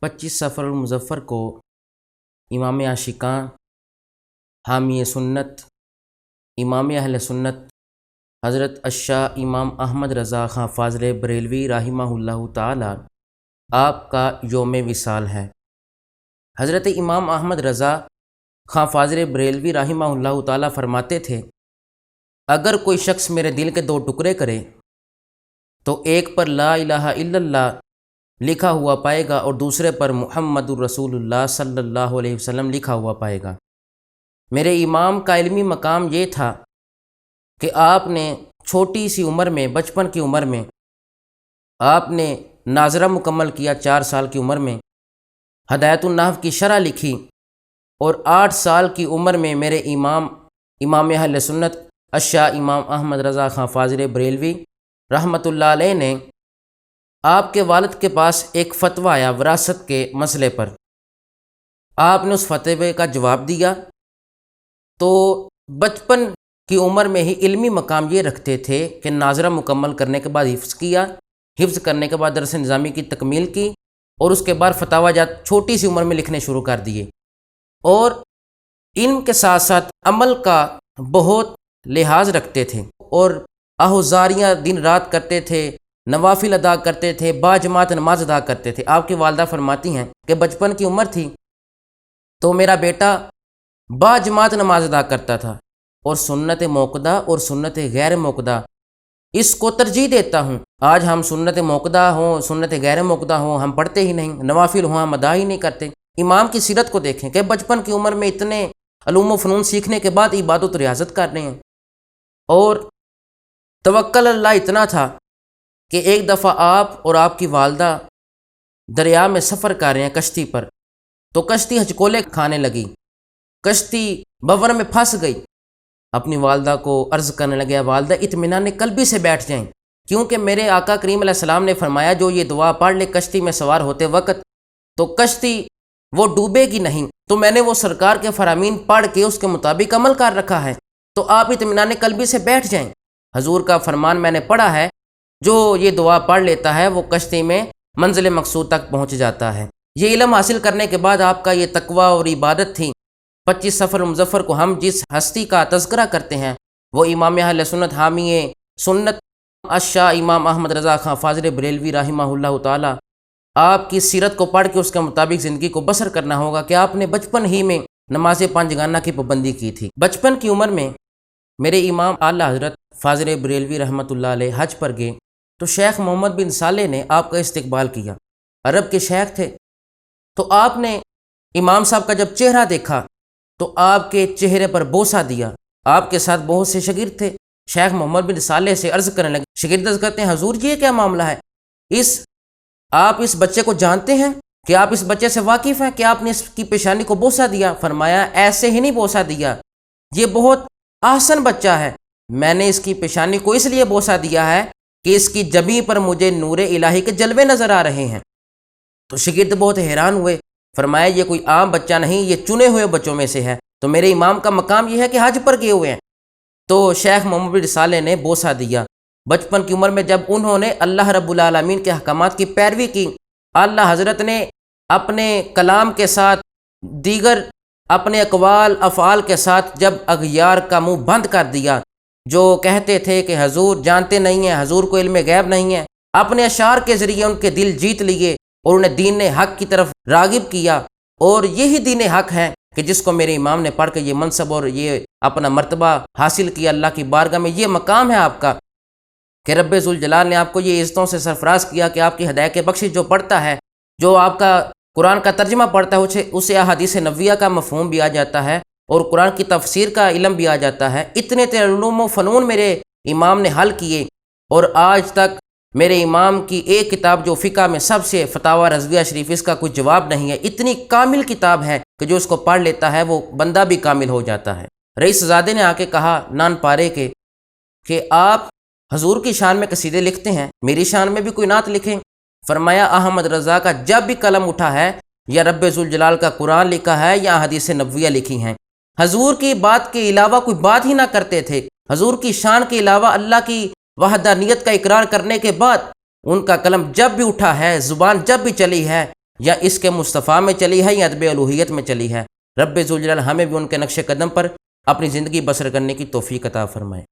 25 سفر المظفر کو امام عاشقان، حامی سنت، امام اہل سنت حضرت الشاہ امام احمد رضا خان فاضل بریلوی رحمہ اللہ تعالی آپ کا یوم وصال ہے۔ حضرت امام احمد رضا خان فاضل بریلوی رحمہ اللہ تعالی فرماتے تھے، اگر کوئی شخص میرے دل کے 2 ٹکڑے کرے تو ایک پر لا الہ الا اللہ لکھا ہوا پائے گا اور دوسرے پر محمد الرسول اللہ صلی اللہ علیہ وسلم لکھا ہوا پائے گا۔ میرے امام کا علمی مقام یہ تھا کہ آپ نے چھوٹی سی عمر میں، بچپن کی عمر میں آپ نے ناظرہ مکمل کیا، 4 سال کی عمر میں ہدایت النحو کی شرح لکھی، اور 8 سال کی عمر میں میرے امام اہل سنت الشاہ امام احمد رضا خان فاضل بریلوی رحمۃ اللہ علیہ نے آپ کے والد کے پاس ایک فتویٰ آیا وراثت کے مسئلے پر۔ آپ نے اس فتوے کا جواب دیا، تو بچپن کی عمر میں ہی علمی مقام یہ رکھتے تھے کہ ناظرہ مکمل کرنے کے بعد حفظ کیا، حفظ کرنے کے بعد درس نظامی کی تکمیل کی، اور اس کے بعد فتاویٰ جات چھوٹی سی عمر میں لکھنے شروع کر دیے، اور علم کے ساتھ ساتھ عمل کا بہت لحاظ رکھتے تھے، اور آہوزاریاں دن رات کرتے تھے، نوافل ادا کرتے تھے، باجماعت نماز ادا کرتے تھے۔ آپ کی والدہ فرماتی ہیں کہ بچپن کی عمر تھی تو میرا بیٹا باجماعت نماز ادا کرتا تھا، اور سنت موقدہ اور سنت غیر موقدہ اس کو ترجیح دیتا ہوں۔ آج ہم سنت موقدہ ہوں، سنت غیر موقدہ ہوں، ہم پڑھتے ہی نہیں، نوافل ہوں ہم ادا ہی نہیں کرتے۔ امام کی سیرت کو دیکھیں کہ بچپن کی عمر میں اتنے علوم و فنون سیکھنے کے بعد عبادت و ریاضت کر رہے ہیں، اور توکل اللہ اتنا تھا کہ ایک دفعہ آپ اور آپ کی والدہ دریا میں سفر کر رہے ہیں کشتی پر، تو کشتی ہچکولے کھانے لگی، کشتی بور میں پھنس گئی۔ اپنی والدہ کو عرض کرنے لگے، والدہ اطمینان قلبی سے بیٹھ جائیں، کیونکہ میرے آقا کریم علیہ السلام نے فرمایا جو یہ دعا پڑھ لے کشتی میں سوار ہوتے وقت تو کشتی وہ ڈوبے گی نہیں، تو میں نے وہ سرکار کے فرامین پڑھ کے اس کے مطابق عمل کر رکھا ہے، تو آپ اطمینان قلبی سے بیٹھ جائیں۔ حضور کا فرمان میں نے پڑھا ہے، جو یہ دعا پڑھ لیتا ہے وہ کشتی میں منزل مقصود تک پہنچ جاتا ہے۔ یہ علم حاصل کرنے کے بعد آپ کا یہ تقوی اور عبادت تھی۔ 25 سفر المظفر کو ہم جس ہستی کا تذکرہ کرتے ہیں وہ امام اہل سنت، حامی سنت الشاہ امام احمد رضا خان فاضل بریلوی رحمہ اللہ تعالی۔ آپ کی سیرت کو پڑھ کے اس کے مطابق زندگی کو بسر کرنا ہوگا کہ آپ نے بچپن ہی میں نماز 5 جگانہ کی پابندی کی تھی۔ بچپن کی عمر میں میرے امام اعلیٰ حضرت فاضل بریلوی رحمۃ اللہ علیہ حج پر گئے، تو شیخ محمد بن صالح نے آپ کا استقبال کیا۔ عرب کے شیخ تھے، تو آپ نے امام صاحب کا جب چہرہ دیکھا تو آپ کے چہرے پر بوسہ دیا۔ آپ کے ساتھ بہت سے شاگرد تھے، شیخ محمد بن صالح سے عرض کرنے لگے، شاگرد عرض کرتے ہیں حضور یہ کیا معاملہ ہے، آپ اس بچے کو جانتے ہیں کہ آپ اس بچے سے واقف ہیں کہ آپ نے اس کی پیشانی کو بوسہ دیا؟ فرمایا ایسے ہی نہیں بوسہ دیا، یہ بہت احسن بچہ ہے، میں نے اس کی پیشانی کو اس لیے بوسہ دیا ہے کہ اس کی جبیں پر مجھے نور الہی کے جلوے نظر آ رہے ہیں۔ تو شاگرد بہت حیران ہوئے، فرمایا یہ کوئی عام بچہ نہیں، یہ چنے ہوئے بچوں میں سے ہے، تو میرے امام کا مقام یہ ہے کہ حج پر گئے ہوئے ہیں۔ تو شیخ محمد بن صالح نے بوسہ دیا۔ بچپن کی عمر میں جب انہوں نے اللہ رب العالمین کے احکامات کی پیروی کی، اللہ حضرت نے اپنے کلام کے ساتھ، دیگر اپنے اقوال افعال کے ساتھ جب اغیار کا منہ بند کر دیا، جو کہتے تھے کہ حضور جانتے نہیں ہیں، حضور کو علم غیب نہیں ہے، اپنے اشعار کے ذریعے ان کے دل جیت لیے اور انہیں دین حق کی طرف راغب کیا، اور یہی دین حق ہے کہ جس کو میرے امام نے پڑھ کے یہ منصب اور یہ اپنا مرتبہ حاصل کیا اللہ کی بارگاہ میں۔ یہ مقام ہے آپ کا کہ رب ذوالجلال نے آپ کو یہ عزتوں سے سرفراز کیا کہ آپ کی ہدایت کے بخشش جو پڑھتا ہے، جو آپ کا قرآن کا ترجمہ پڑھتا ہے، اسے احادیث نبویہ کا مفہوم بھی آ جاتا ہے اور قرآن کی تفسیر کا علم بھی آ جاتا ہے۔ اتنے علوم و فنون میرے امام نے حل کیے، اور آج تک میرے امام کی ایک کتاب جو فقہ میں سب سے فتاوی رضویہ شریف، اس کا کوئی جواب نہیں ہے۔ اتنی کامل کتاب ہے کہ جو اس کو پڑھ لیتا ہے وہ بندہ بھی کامل ہو جاتا ہے۔ رئیس زادے نے آ کے کہا نان پارے کے کہ آپ حضور کی شان میں قصیدے لکھتے ہیں، میری شان میں بھی کوئی نعت لکھیں۔ فرمایا احمد رضا کا جب بھی قلم اٹھا ہے یا رب ذوالجلال کا قرآن لکھا ہے یا حدیث نبویہ لکھی ہیں، حضور کی بات کے علاوہ کوئی بات ہی نہ کرتے تھے۔ حضور کی شان کے علاوہ اللہ کی وحدانیت کا اقرار کرنے کے بعد ان کا قلم جب بھی اٹھا ہے، زبان جب بھی چلی ہے، یا اس کے مصطفیٰ میں چلی ہے یا ادب الوہیت میں چلی ہے، رب ذوالجلال ہمیں بھی ان کے نقش قدم پر اپنی زندگی بسر کرنے کی توفیق عطا فرمائے۔